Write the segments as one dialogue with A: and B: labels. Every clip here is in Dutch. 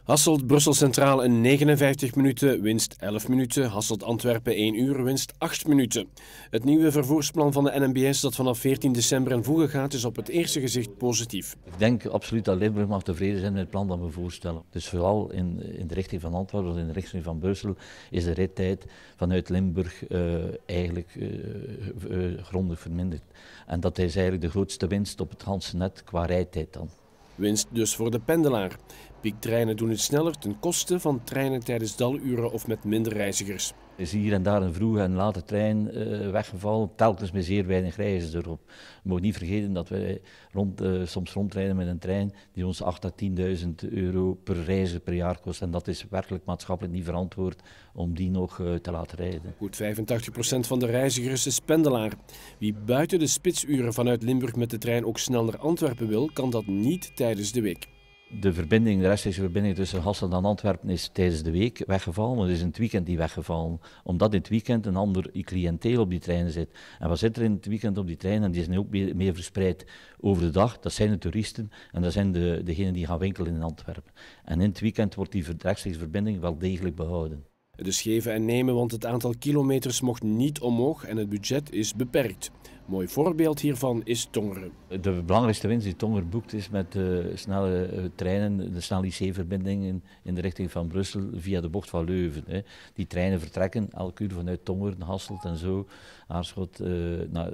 A: Hasselt-Brussel Centraal in 59 minuten, winst 11 minuten. Hasselt-Antwerpen 1 uur, winst 8 minuten. Het nieuwe vervoersplan van de NMBS dat vanaf 14 december in voege gaat is op het eerste gezicht positief.
B: Ik denk absoluut dat Limburg mag tevreden zijn met het plan dat we voorstellen. Dus vooral in de richting van Antwerpen of in de richting van Brussel is de rittijd vanuit Limburg eigenlijk grondig verminderd. En dat is eigenlijk de grootste winst op het ganse net qua rijtijd dan.
A: Winst dus voor de pendelaar. Piektreinen doen het sneller ten koste van treinen tijdens daluren of met minder reizigers.
B: Er is hier en daar een vroege en late trein weggevallen, telkens met zeer weinig reizigers erop. We mogen niet vergeten dat wij soms rondrijden met een trein die ons 8.000 à 10.000 euro per reiziger per jaar kost. En dat is werkelijk maatschappelijk niet verantwoord om die nog te laten rijden.
A: Goed 85% van de reizigers is pendelaar. Wie buiten de spitsuren vanuit Limburg met de trein ook snel naar Antwerpen wil, kan dat niet tijdens de week.
B: De rechtstreekse verbinding tussen Hasselt en Antwerpen is tijdens de week weggevallen, maar het is in het weekend niet weggevallen. Omdat in het weekend een ander cliënteel op die treinen zit. En wat zit er in het weekend op die treinen? Die zijn ook meer verspreid over de dag. Dat zijn de toeristen en dat zijn degenen die gaan winkelen in Antwerpen. En in het weekend wordt die rechtstreekse verbinding wel degelijk behouden.
A: Het is geven en nemen, want het aantal kilometers mocht niet omhoog en het budget is beperkt. Mooi voorbeeld hiervan is Tongeren.
B: De belangrijkste winst die Tongeren boekt is met de snelle treinen, de snelle IC-verbindingen in de richting van Brussel via de bocht van Leuven. Die treinen vertrekken elk uur vanuit Tongeren, Hasselt en zo, Aarschot,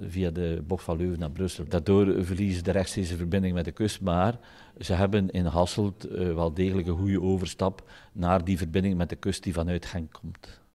B: via de bocht van Leuven naar Brussel. Daardoor verliezen de rechtstreekse verbinding met de kust, maar ze hebben in Hasselt wel degelijk een goede overstap naar die verbinding met de kust die vanuit Genk komt.